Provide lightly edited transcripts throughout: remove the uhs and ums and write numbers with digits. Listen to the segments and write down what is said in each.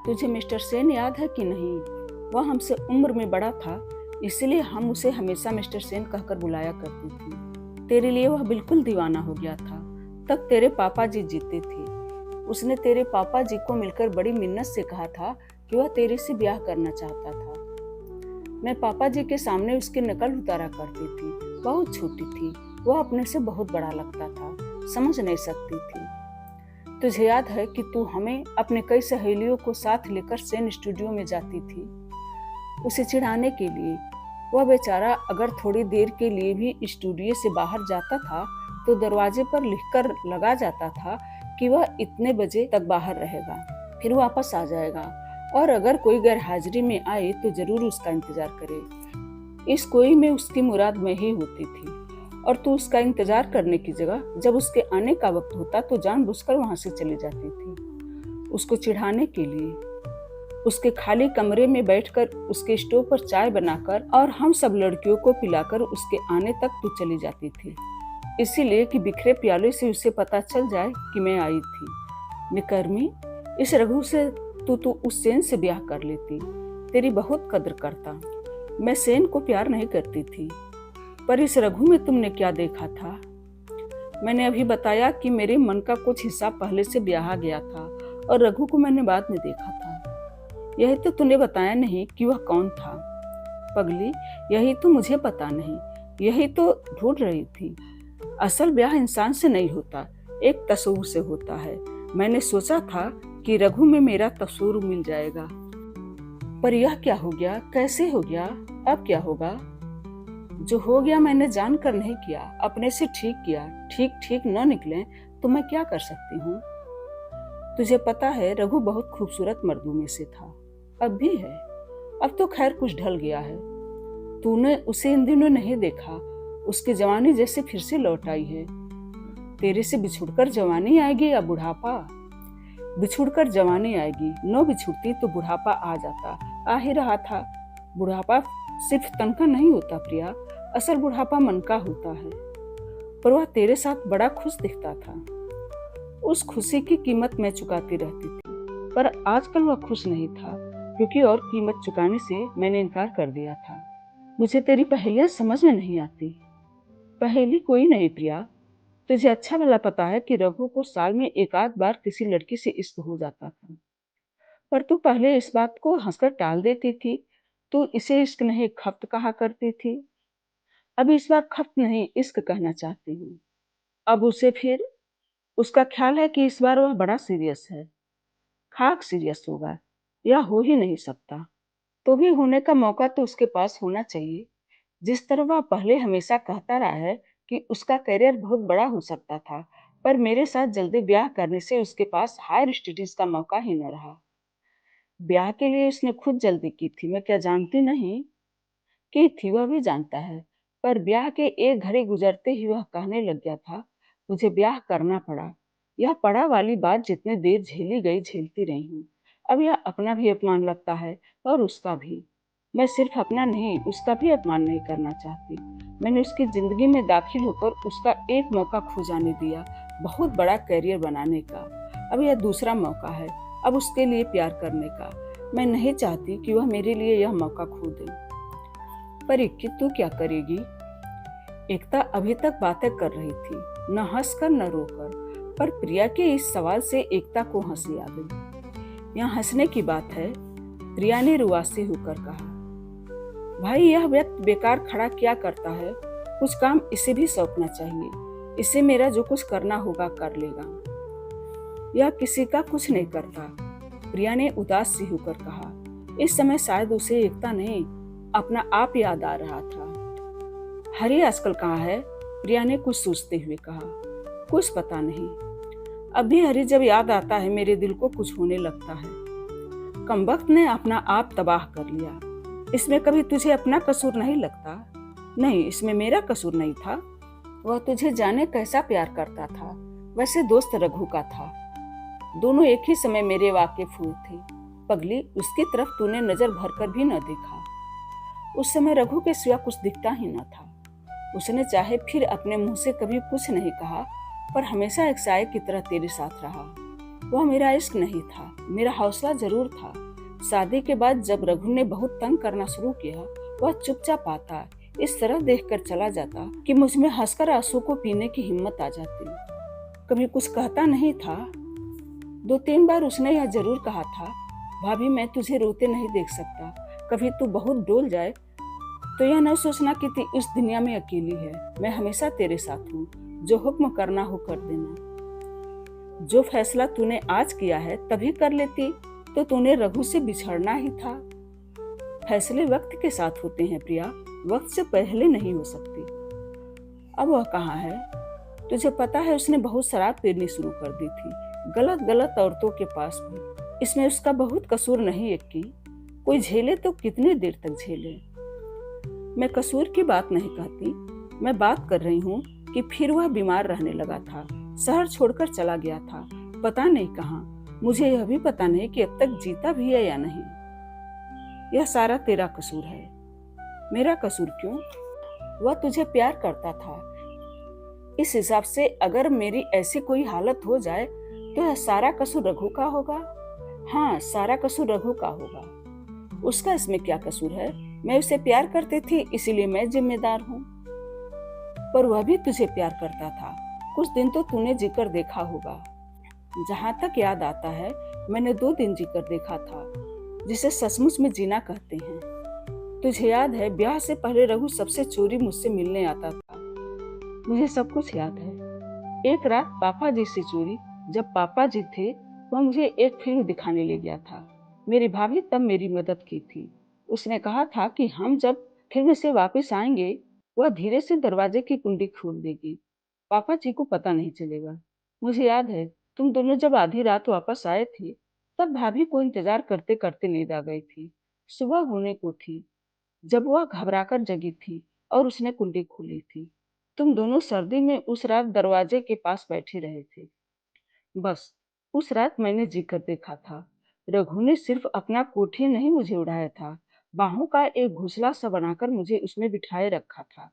तुझे मिस्टर सेन याद है कि नहीं? वह हमसे उम्र में बड़ा था, इसलिए हम उसे हमेशा मिस्टर सेन कहकर बुलाया करती थी। तेरे लिए वह बिल्कुल दीवाना हो गया था। तब तेरे पापा जी जीते थे। उसने तेरे पापा जी को मिलकर बड़ी मिन्नत से कहा था कि वह तेरे से ब्याह करना चाहता था। मैं पापा जी के सामने उसकी नकल उतारा करती थी। बहुत छोटी थी, वह अपने से बहुत बड़ा लगता था, समझ नहीं सकती थी। तुझे याद है कि तू हमें अपने कई सहेलियों को साथ लेकर सेन स्टूडियो में जाती थी उसे चिढ़ाने के लिए। वह बेचारा अगर थोड़ी देर के लिए भी स्टूडियो से बाहर जाता था तो दरवाजे पर लिखकर लगा जाता था कि वह इतने बजे तक बाहर रहेगा, फिर वापस आ जाएगा, और अगर कोई गैर हाजिरी में आए तो जरूर उसका इंतजार करे। इस कोई में उसकी मुराद में ही होती थी, और तू उसका इंतजार करने की जगह जब उसके आने का वक्त होता तो जानबूझकर वहां से चली जाती थी उसको चिढ़ाने के लिए। उसके खाली कमरे में बैठकर उसके स्टोव पर चाय बनाकर और हम सब लड़कियों को पिलाकर उसके आने तक तू चली जाती थी, इसीलिए कि बिखरे प्याले से उसे पता चल जाए कि मैं आई थी। निकर्मी, इस रघु से तू उस सेन से ब्याह कर लेती, तेरी बहुत कद्र करता। मैं सेन को प्यार नहीं करती थी, पर इस रघु में तुमने क्या देखा था? मैंने अभी बताया कि मेरे मन का कुछ हिस्सा पहले से ब्याहा गया था और रघु को मैंने बाद में देखा था। यही तो तूने बताया नहीं कि वह कौन था। पगली, यही तो मुझे पता नहीं, यही तो ढूंढ रही थी। असल ब्याह इंसान से नहीं होता, एक तस्वीर से होता है। मैंने सोचा था कि रघु में मेरा तस्वीर मिल जाएगा, पर यह क्या हो गया? कैसे हो गया? अब क्या होगा? जो हो गया मैंने जानकर नहीं किया, अपने से ठीक किया। ठीक न निकले तो मैं क्या कर सकती हूँ? तुझे पता है रघु बहुत खूबसूरत मर्दों में से था, अब भी है। अब तो खैर कुछ ढल गया है। तूने उसे इन दिनों नहीं देखा, उसकी जवानी जैसे फिर से लौट आई है। तेरे से बिछुड़कर जवानी आएगी या बुढ़ापा? बिछुड़कर जवानी आएगी, न बिछुड़ती तो बुढ़ापा आ जाता, आ ही रहा था। बुढ़ापा सिर्फ तन का नहीं होता प्रिया, असल बुढ़ापा मन का होता है। पर वह तेरे साथ बड़ा खुश दिखता था। उस खुशी की कीमत मैं चुकाती रहती थी, पर आजकल वह खुश नहीं था, क्योंकि और कीमत चुकाने से मैंने इनकार कर दिया था। मुझे तेरी पहेलियां समझ में नहीं आती। पहेली कोई नहीं प्रिया, तुझे अच्छा भला पता है कि रघु को साल में एक आध बार किसी लड़की से इश्क हो जाता था, पर तू पहले इस बात को हंसकर टाल देती थी। तू इसे इश्क नहीं खप्त कहा करती थी। अब इस बार खप्त नहीं इश्क कहना चाहती हूँ। अब उसे फिर उसका ख्याल है कि इस बार वह बड़ा सीरियस है, खाक सीरियस होगा, यह हो ही नहीं सकता। तो भी होने का मौका तो उसके पास होना चाहिए। जिस तरह वह पहले हमेशा कहता रहा है कि उसका करियर बहुत बड़ा हो सकता था, पर मेरे साथ जल्दी ब्याह करने से उसके पास हायर स्टडीज का मौका ही न रहा। ब्याह के लिए उसने खुद जल्दी की थी, मैं क्या जानती नहीं? की थी, वह भी जानता है। पर ब्याह के एक घड़ी गुजरते ही वह कहने लग गया था, मुझे ब्याह करना पड़ा। यह पड़ा वाली बात जितनी देर झेली गई झेलती रही हूँ। अब यह अपना भी अपमान लगता है और उसका भी। मैं सिर्फ अपना नहीं, उसका भी अपमान नहीं करना चाहती। मैंने उसकी जिंदगी में दाखिल होकर उसका एक मौका खो जाने दिया, बहुत बड़ा करियर बनाने का। अब यह दूसरा मौका है, अब उसके लिए प्यार करने का। मैं नहीं चाहती कि वह मेरे लिए यह मौका खो दे। पर इक्की तू क्या करेगी? एकता अभी तक बातें कर रही थी, न हंसकर न रोकर, पर प्रिया के इस सवाल से एकता को हंसी आ गई। यहाँ हंसने की बात है, प्रिया ने रुआसी होकर कहा। भाई, यह व्यक्ति बेकार खड़ा क्या करता है? कुछ काम इसे भी सौंपना चाहिए, इसे मेरा जो कुछ करना होगा कर लेगा। यह किसी का कुछ नहीं करता, प्रिया ने उदास सी होकर कहा। इस समय शायद उसे एकता नहीं, अपना आप याद आ रहा था। हरी आजकल कहाँ है? प्रिया ने कुछ सोचते हुए कहा। कुछ पता नहीं, अभी हरी जब याद आता है मेरे दिल को कुछ होने लगता है। कमबख्त ने अपना आप तबाह कर लिया। इसमें कभी तुझे अपना कसूर नहीं लगता? नहीं, इसमें मेरा कसूर नहीं था। वह तुझे जाने कैसा प्यार करता था, वैसे दोस्त रघु का था। दोनों एक ही समय मेरे वाकिफ हुए थे। पगली, उसकी तरफ तूने नजर भरकर भी न देखा। उस समय रघु के सिवा कुछ दिखता ही न था। उसने चाहे फिर अपने मुंह से कभी कुछ नहीं कहा, पर हमेशा एक साये की तरह तेरे साथ रहा। वह मेरा इश्क नहीं था, मेरा हौसला जरूर था। शादी के बाद जब रघु ने बहुत तंग करना शुरू किया, वह चुपचाप आता, इस तरह देखकर चला जाता कि मुझ में हंसकर आंसू को पीने की हिम्मत आ जाती। कभी कुछ कहता नहीं था। 2-3 बार उसने यह जरूर कहा था, भाभी मैं तुझे रोते नहीं देख सकता, कभी तू बहुत डोल जाए तो यह न सोचना कि तू इस दुनिया में अकेली है, मैं हमेशा तेरे साथ हूँ, जो हुक्म करना हो कर देना। जो फैसला तूने आज किया है तभी कर लेती तो तूने रघु से बिछड़ना ही था। फैसले वक्त के साथ होते हैं प्रिया, वक्त से पहले नहीं हो सकती। अब वह कहाँ है? तुझे पता है उसने बहुत शराब पीनी शुरू कर दी थी, गलत गलत औरतों के पास भी। इसमें उसका बहुत कसूर नहीं है कि कोई झेले तो कितनी देर तक झेले। मैं कसूर की बात नहीं कहती, मैं बात कर रही हूँ कि फिर वह बीमार रहने लगा था, शहर छोड़कर चला गया था, पता नहीं कहाँ। मुझे यह भी पता नहीं कि अब तक जीता भी है या नहीं। यह सारा तेरा कसूर है। मेरा कसूर क्यों? वह तुझे प्यार करता था। इस हिसाब से अगर मेरी ऐसी कोई हालत हो जाए तो यह सारा कसूर रघु का होगा। हाँ, सारा कसूर रघु का होगा। उसका इसमें क्या कसूर है? मैं उसे प्यार करती थी, इसीलिए मैं जिम्मेदार हूँ। पर वह भी तुझे प्यार करता था। कुछ दिन तो तूने जीकर देखा होगा। जहाँ तक याद आता है, मैंने 2 दिन जीकर देखा था, जिसे सचमुच में जीना कहते हैं। तुझे याद है, ब्याह से पहले रघु सबसे चोरी मुझसे मिलने आता था। मुझे सब कुछ याद है। एक रात पापा जी से चोरी, जब पापा जी थे वह मुझे एक फिल्म दिखाने ले गया था। मेरी भाभी तब मेरी मदद की थी। उसने कहा था कि हम जब फिल्म से वापस आएंगे वह धीरे से दरवाजे की कुंडी खोल देगी, पापा जी को पता नहीं चलेगा। मुझे याद है, तुम दोनों जब आधी रात वापस आए थे तब भाभी को इंतजार करते करते नींद आ गई थी। सुबह होने को थी जब वह घबराकर जगी थी और उसने कुंडी खोली थी। तुम दोनों सर्दी में उस रात दरवाजे के पास बैठे रहे थे। बस उस रात मैंने जी कर देखा था। रघु ने सिर्फ अपना कोठी नहीं मुझे उड़ाया था, बाहों का एक घोंसला सा बनाकर मुझे उसमें बिठाए रखा था।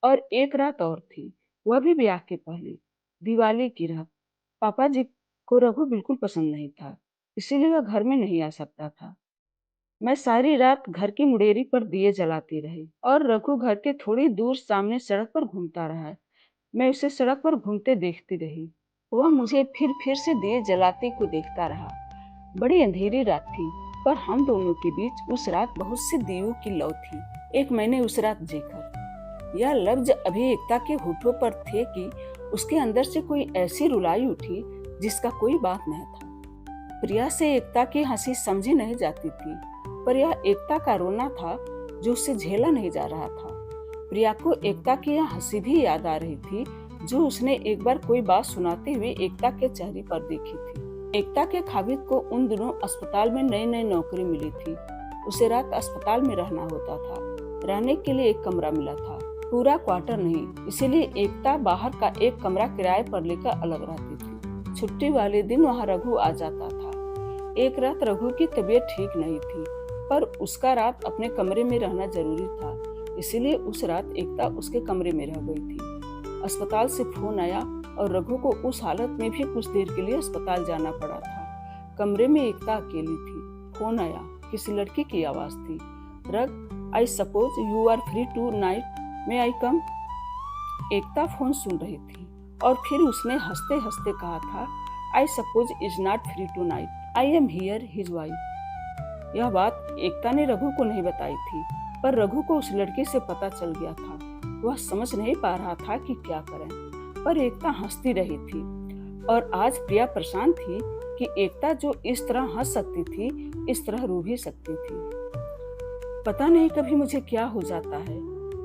और एक रात और थी, वह भी ब्याह के पहले, दिवाली की रात। पापा जी को रघु बिल्कुल पसंद नहीं था, इसीलिए वह घर में नहीं आ सकता था। मैं सारी रात घर की मुडेरी पर दिए जलाती रही और रघु घर के थोड़ी दूर सामने सड़क पर घूमता रहा। मैं उसे सड़क पर घूमते देखती रही, वह मुझे फिर से दिए जलाते को देखता रहा। बड़ी अंधेरी रात थी, पर हम दोनों के बीच उस रात बहुत से दियों की लौ थी। एक मैंने उस रात जीकर। यह लफ्ज अभी एकता के होठों पर थे कि उसके अंदर से कोई ऐसी रुलाई उठी जिसका कोई बात नहीं था। प्रिया से एकता की हंसी समझी नहीं जाती थी, पर यह एकता का रोना था जो उससे झेला नहीं जा रहा था। प्रिया को एकता की यह हंसी भी याद आ रही थी जो उसने एक बार कोई बात सुनाते हुए एकता के चेहरे पर देखी थी। एकता के खाविद को उन दिनों अस्पताल में नई नई नौकरी मिली थी। उसे रात अस्पताल में रहना होता था। रहने के लिए एक कमरा मिला था, पूरा क्वार्टर नहीं, इसीलिए एकता बाहर का एक कमरा किराए पर लेकर अलग रहती थी। छुट्टी वाले दिन वहाँ रघु आ जाता था। एक रात रघु की तबीयत ठीक नहीं थी, पर उसका रात अपने कमरे में रहना जरूरी था, इसीलिए उस रात एकता उसके कमरे में रह गई थी। अस्पताल से फोन आया और रघु को उस हालत में भी कुछ देर के लिए अस्पताल जाना पड़ा था। कमरे में एकता अकेली थी। फोन आया, किसी लड़की की आवाज थी। Raghu, I suppose you are free tonight, may I come? Ekta phone सुन रही थी और फिर उसने हंसते हंसते कहा था, I suppose is not free tonight, I am here his wife. यह बात एकता ने रघु को नहीं बताई थी, पर रघु को उस लड़की से पता चल गया था। वह समझ नहीं पा रहा था कि क्या करें, पर एकता हंसती रही थी। और आज प्रिया परेशान थी कि एकता जो इस तरह हंस सकती थी, इस तरह रो भी सकती थी। पता नहीं कभी मुझे क्या हो जाता है,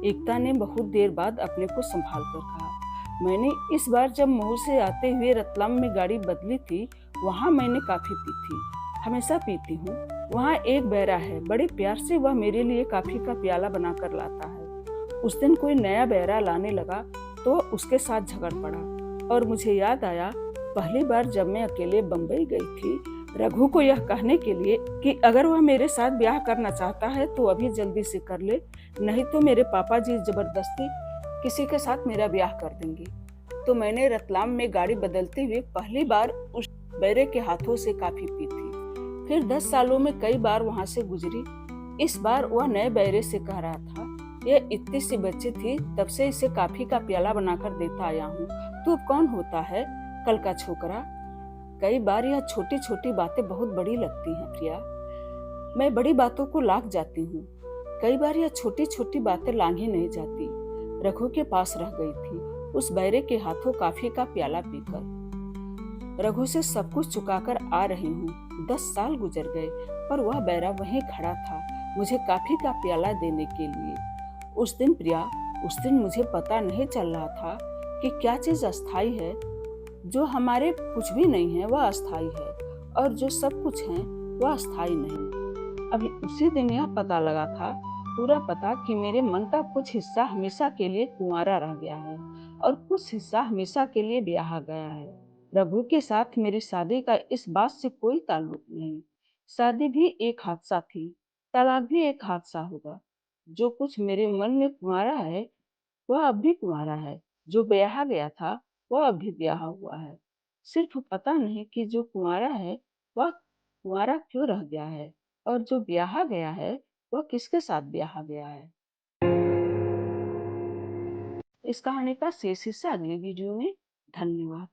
एकता ने बहुत देर बाद अपने को संभाल कर कहा। मैंने इस बार जब महू से आते हुए रतलाम में गाड़ी बदली थी, वहाँ मैंने काफी पी थी, हमेशा पीती हूँ। वहाँ एक बैरा है, बड़े प्यार से वह मेरे लिए काफी का प्याला बना कर लाता है। उस दिन कोई नया बैरा लाने लगा तो उसके साथ झगड़ पड़ा और मुझे याद आया पहली बार जब मैं अकेले बम्बई गई थी, रघु को यह कहने के लिए कि अगर वह मेरे साथ ब्याह करना चाहता है तो अभी जल्दी से कर ले, नहीं तो मेरे पापा जी जबरदस्ती किसी के साथ मेरा ब्याह कर देंगे। तो मैंने रतलाम में गाड़ी बदलते हुए पहली बार उस बैरे के हाथों से काफी पी थी। फिर 10 सालों में कई बार वहां से गुजरी। इस बार वह नए बैरे से कह रहा था, यह इतनी सी बच्ची थी, तब से इसे काफी का प्याला बनाकर देता आया हूँ। तू अब कौन होता है, कल का छोकरा? कई बार यह छोटी छोटी बातें बहुत बड़ी लगती हैं प्रिया। मैं बड़ी बातों को लांघ जाती हूँ। कई बार यह छोटी छोटी बातें लांघी नहीं जाती। रघु के पास रह गई थी, उस बैरे के हाथों काफी का प्याला पीकर। रघु से सब कुछ चुकाकर आ रही हूँ। 10 साल गुजर गए, पर वह बैरा वहीं खड़ा था, मुझे काफी का प्याला देने के लिए। उस दिन प्रिया, उस दिन मुझे पता नहीं चल रहा था कि क्या चीज अस्थाई है। जो हमारे कुछ भी नहीं है वह अस्थाई है, और जो सब कुछ है वह अस्थाई नहीं। अभी उसी दिन यह पता लगा था, पूरा पता, कि मेरे मन का कुछ हिस्सा हमेशा के लिए कुंवारा रह गया है और कुछ हिस्सा हमेशा के लिए ब्याहा गया है। रघु के साथ मेरी शादी का इस बात से कोई ताल्लुक नहीं। शादी भी एक हादसा थी, तलाक भी एक हादसा होगा। जो कुछ मेरे मन में कुंवारा है वह अब भी कुंवारा है, जो ब्याहा गया था वह अब भी ब्याहा हुआ है। सिर्फ पता नहीं कि जो कुंवारा है वह कुंवारा क्यों रह गया है, और जो ब्याहा गया है वह किसके साथ ब्याहा गया है। इस कहानी का शेष हिस्सा अगले वीडियो में। धन्यवाद।